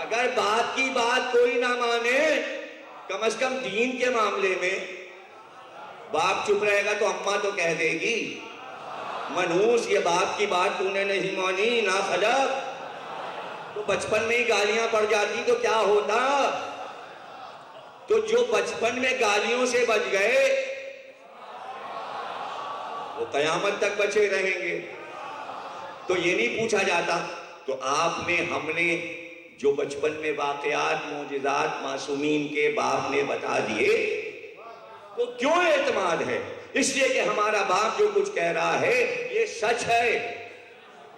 अगर बाप की बात कोई ना माने, कम से कम दीन के मामले में बाप चुप रहेगा तो अम्मा तो कह देगी, मनूस ये बाप की बात तूने नहीं मानी ना खलक। तो बचपन में ही गालियां पड़ जाती तो क्या होता। तो जो बचपन में गालियों से बच गए वो कयामत तक बचे रहेंगे। तो ये नहीं पूछा जाता तो आपने हमने जो बचपन में वाकयात मोजिज़ात मासूमीन के बाप ने बता दिए तो क्यों एतमाद है? इसलिए कि हमारा बाप जो कुछ कह रहा है ये सच है,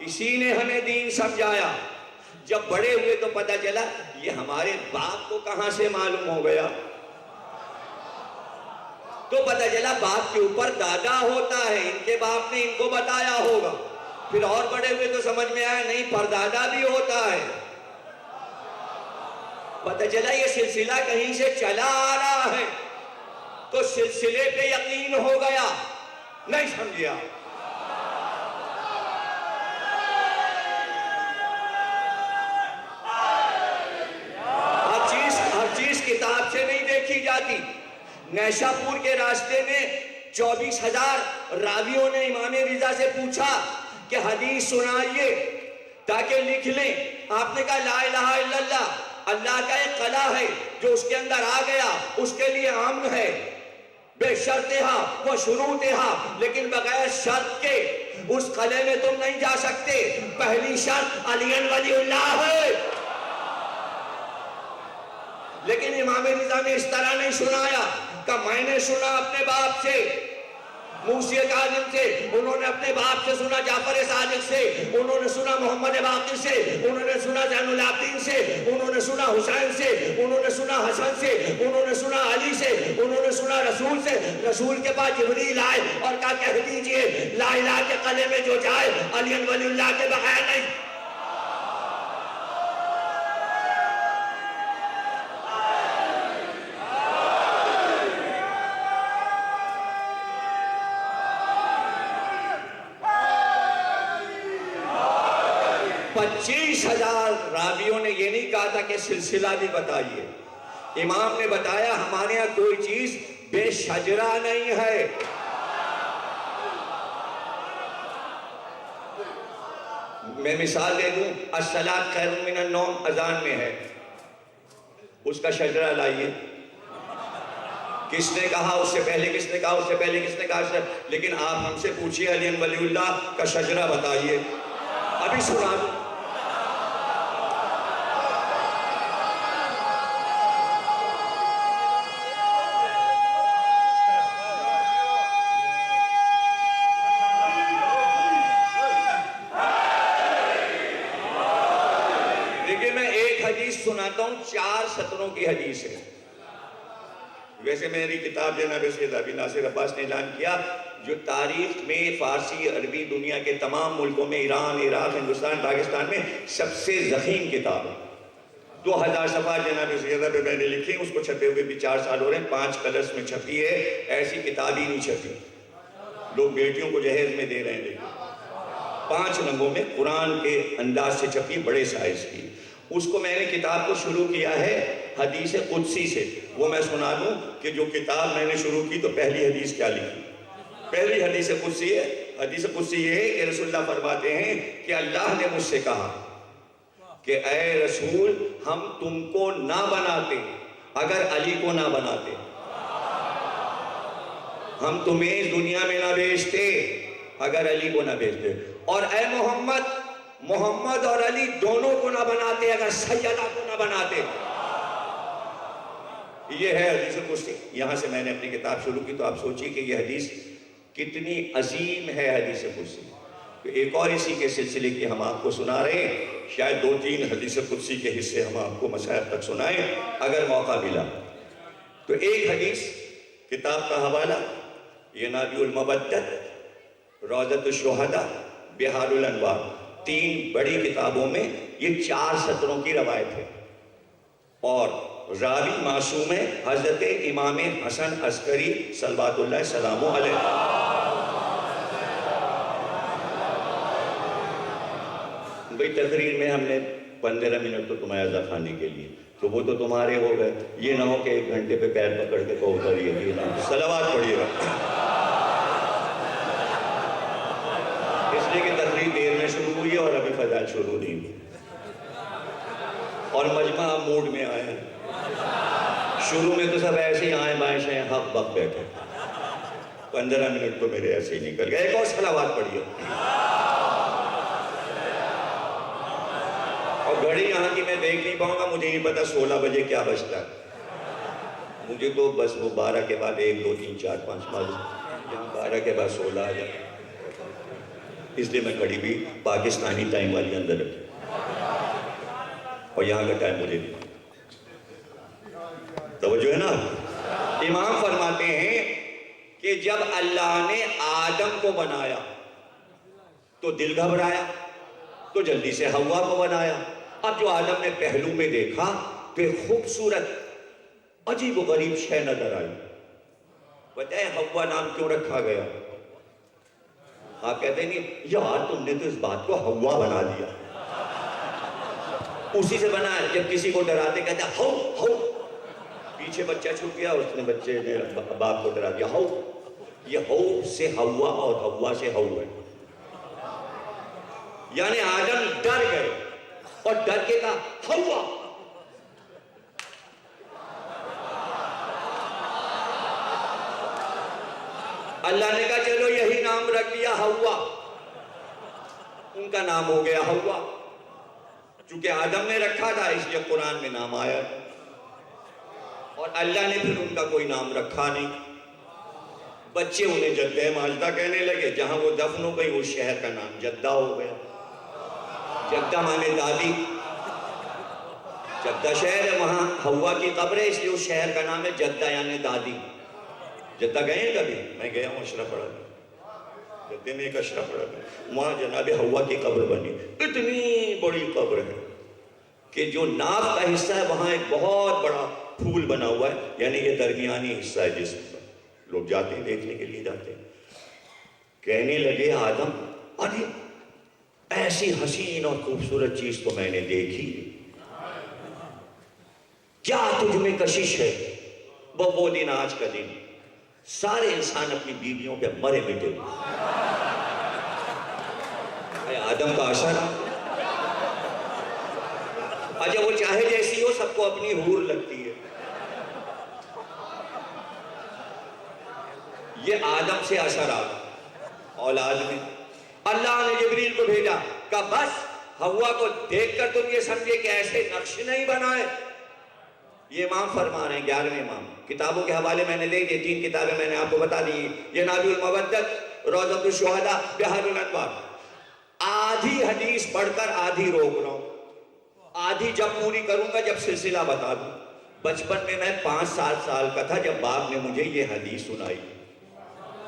इसी ने हमें दीन समझाया। जब बड़े हुए तो पता चला ये हमारे बाप को कहां से मालूम हो गया। तो पता चला बाप के ऊपर दादा होता है, इनके बाप ने इनको बताया होगा। फिर और बड़े हुए तो समझ में आया नहीं परदादा भी होता है। पता चला ये सिलसिला कहीं से चला आ रहा है। तो सिलसिले पे यकीन हो गया, नहीं समझिया। हर चीज किताब से नहीं देखी जाती। नैशापुर के रास्ते में 24,000 रावियों ने इमाम रिजा से पूछा कि हदीस सुनाइए ताकि लिख लें। आपने कहा ला इलाहा इल्लल्लाह, अल्लाह का एक कला है जो उसके अंदर आ गया उसके लिए अमन है, बेशर्तिहा व शुरूतिहा, लेकिन बगैर शर्त के उस कले में तुम नहीं जा सकते। पहली शर्त अलियन वलीउल्लाह है। लेकिन इमाम रिजा ने इस तरह नहीं सुनाया कि मैंने सुना अपने बाप से मूसी काजिम से, उन्होंने अपने बाप से सुना जाफर सादिक से, उन्होंने सुना मोहम्मद बाकिर से, उन्होंने सुना जैनुल आबिदीन से, उन्होंने सुना हुसैन से, उन्होंने सुना हसन से, उन्होंने सुना अली से, उन्होंने सुना रसूल से। रसूल के पास जिब्रील आए और कहा कह दीजिए ला इलाहा के कले में जो जाए अली वलीउल्लाह के बगैर नहीं। हजार रावियों ने ये नहीं कहा था कि सिलसिला भी बताइए। इमाम ने बताया हमारे यहाँ कोई चीज बेशजरा नहीं है। मैं मिसाल दे दूं, अस्सलात खैरुम मिनन नौम अजान में है, उसका शजरा लाइए। किसने कहा उससे पहले, किसने कहा उससे पहले, किसने कहा। लेकिन आप हमसे पूछिए अली वलीउल्लाह का शजरा बताइए, अभी सुना दूं। सुनाता हूं, 4 सत्रों की हदीस है। वैसे मेरी किताब जनाब सैयद अबी नासिर अब्बास ने ऐलान किया जो तारीख में फारसी अरबी दुनिया के तमाम मुल्कों में, ईरान, इराक, हिंदुस्तान, पाकिस्तान में सबसे ज़ख़ीम किताब है। 2000 सफ़ा जनाब सैयद अबी मैंने लिखी, उसको छपे हुए भी 4 साल हो रहे हैं। 5 कलर्स में छपी है, ऐसी किताब ही नहीं छपी। लोग बेटियों को जहेज में दे रहे हैं, देखिए 5 रंगों में कुरान के अंदाज से छपी, बड़े साइज की। उसको मैंने किताब को शुरू किया है हदीस कुदसी से। वो मैं सुना दूं कि जो किताब मैंने शुरू की तो पहली हदीस क्या लिखी। पहली हदीस कुदसी है। हदीस कुदसी ये है कि रसूलुल्लाह फरमाते हैं कि अल्लाह ने मुझसे कहा कि ऐ रसूल हम तुमको ना बनाते अगर अली को ना बनाते, हम तुम्हें इस दुनिया में ना भेजते अगर अली को ना भेजते, और ऐ मोहम्मद और अली दोनों को ना बनाते अगर सैयदा को ना बनाते। ये है हदीस कुदसी। यहां से मैंने अपनी किताब शुरू की। तो आप सोचिए कि ये हदीस कितनी अजीम है हदीस कुदसी। तो एक और इसी के सिलसिले की हम आपको सुना रहे हैं। शायद 2-3 हदीस कुदसी के हिस्से हम आपको मसाइल तक सुनाएं अगर मौका मिला। तो एक हदीस, किताब का हवाला ये नाबियुल मबद्दत, रौज़तुश शुहदा, बिहारुल अनवार, 3 बड़ी किताबों में ये 4 सत्रों की रवायत है। और रावी मासूम है हजरत इमाम हसन अस्करी सल्लल्लाहु सलामो अलैह। भाई तकरीर में हमने 15 मिनट तो तुम्हारा अज़ा खाने के लिए, तो वो तो तुम्हारे हो गए। ये ना हो कि 1 घंटे पे पैर पकड़ के को उतरिए, ये ना, सलावत पढ़िएगा। इसलिए कि तकरीर देर में शुरू हुई है और अभी फजाइल शुरू नहीं हुई, और मजमा मूड में आए हैं। शुरू में तो सब ऐसे ही आए बाएं से हक बक बैठे, 15 मिनट तो मेरे ऐसे ही निकल गए। एक और सलावत पढ़िए। और घड़ी यहाँ की मैं देख नहीं पाऊंगा, मुझे नहीं पता 16 बजे क्या बजता है। मुझे तो बस वो 12 के बाद 1 2 3 4 5 बजे, यहाँ 12 के बाद 16 आ जाए, इसलिए मैं घड़ी भी पाकिस्तानी टाइम वाली अंदर रखी, और यहाँ का टाइम मुझे नहीं। तो जो है ना, इमाम फरमाते हैं कि जब अल्लाह ने आदम को बनाया तो दिल घबराया, तो जल्दी से हव्वा को बनाया। अब जो आदम ने पहलू में देखा तो खूबसूरत अजीब गरीब शय नजर आई। बताए हव्वा नाम क्यों रखा गया? आप कहते नहीं यार तुमने तो इस बात को हव्वा बना दिया, उसी से बनाया। जब किसी को डराते कहते हौ हौ, पीछे बच्चा छुप गया, उसने बच्चे ने बाप को डरा दिया, हौ। ये हौ से हव्वा और हव्वा से हौ है, यानी आदम डर गए और डर के कहा हव्वा। अल्लाह ने कहा चलो यही नाम रख दिया हव्वा, उनका नाम हो गया हव्वा। चूंकि आदम ने रखा था इसलिए कुरान में नाम आया, और अल्लाह ने फिर उनका कोई नाम रखा नहीं। बच्चे उन्हें जद्दे माजदा कहने लगे, जहां वो दफन हो गई उस शहर का नाम जद्दा हो गया। जद्दा माने दादी, जद्दा शहर है, वहां हव्वा की कब्र है, इसलिए उस शहर का नाम है जद्दा यानी दादी। जद्दा गए हैं कभी? मैं गया हूँ अशरफपड़ा, जद्दे में एक अशरफपड़ा, वहां जनाब हव्वा की कब्र बनी। इतनी बड़ी कब्र है कि जो नाक का हिस्सा है वहां एक बहुत बड़ा फूल बना हुआ है, यानी ये दरमियानी हिस्सा है जिसमें लोग जाते हैं, देखने के लिए जाते हैं। कहने लगे आदम, अरे ऐसी हसीन और खूबसूरत चीज तो मैंने देखी, क्या तुझ में कशिश है? वो दिन आज का दिन, सारे इंसान अपनी बीवियों पे मरे मिटे। आदम का असर, अच्छा वो चाहे जैसी हो सबको अपनी हूर लगती है। ये आदम से असर आ औलाद में। अल्लाह ने जिब्रील को भेजा, कहा बस हव्वा को देखकर तुम ये समझे कि ऐसे नक्श नहीं बनाए। ये इमाम फरमा रहे हैं, 11वें इमाम। किताबों के हवाले मैंने दे दिए, 3 किताबें मैंने आपको बता दी। ये नाबिउल मवद्दत, रौज़तुश शुहदा, बिहारुल अनवार। आधी हदीस पढ़कर आधी रोक रहा हूं, आधी जब पूरी करूंगा जब सिलसिला बता दूं। बचपन में मैं 5-7 साल का था जब बाप ने मुझे ये हदीस सुनाई।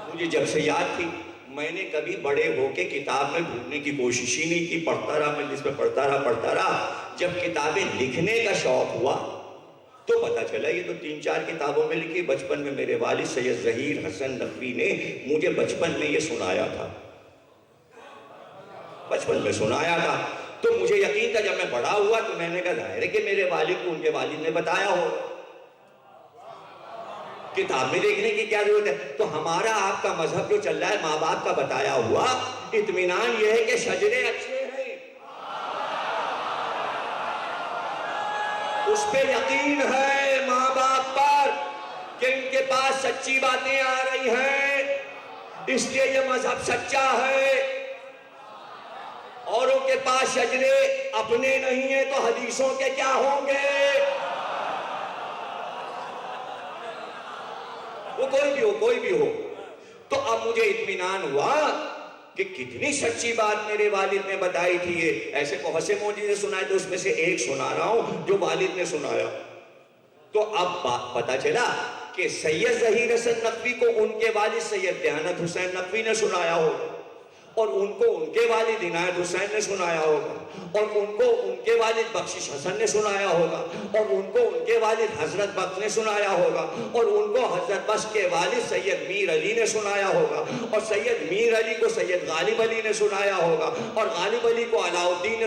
मुझे जब से याद थी, मैंने कभी बड़े होके किताब में ढूंढने की कोशिश ही नहीं की। पढ़ता रहा मैं, जिसमें पढ़ता रहा। जब किताबें लिखने का शौक हुआ तो पता चला ये तो 3-4 किताबों में लिखी। बचपन में मेरे वालिद सैयद ज़हीर हसन नकवी ने मुझे बचपन में ये सुनाया था, बचपन में सुनाया था। तो मुझे यकीन था, जब मैं बड़ा हुआ तो मैंने कहा जाहिर है कि मेरे वालिद को उनके वालिद ने बताया हो, किताब में देखने की क्या जरूरत है। तो हमारा आपका मजहब जो चल रहा है माँ बाप का बताया हुआ, इत्मीनान यह है कि शजरे अच्छे हैं, उस पे यकीन है माँ बाप पर कि इनके पास सच्ची बातें आ रही हैं, इसलिए ये मजहब सच्चा है। औरों के पास शजरे अपने नहीं है तो हदीसों के क्या होंगे? वो कोई भी हो। तो अब मुझे इत्मीनान हुआ कि कितनी सच्ची बात मेरे वालिद ने बताई थी। ये ऐसे बहुत से मौजूद सुनाए, तो उसमें से एक सुना रहा हूं जो वालिद ने सुनाया। तो अब पता चला कि सैयद ज़हीर हसन नकवी को उनके वालिद सैयद दयानत हुसैन नकवी ने सुनाया होगा, और उनको उनके वालिद इनायत हुसैन ने सुनाया होगा, और उनको उनके वालिद बख्शिश हसन ने सुनाया होगा, और उनको उनके वालिद हजरत बख्श ने सुनाया होगा, और उनको हजरत बख्श के वालिद सैयद मीर अली ने सुनाया होगा, और सैयद मीर अली को सैयद गालिब अली ने सुनाया होगा, और गालिब अली को अलाउद्दीन ने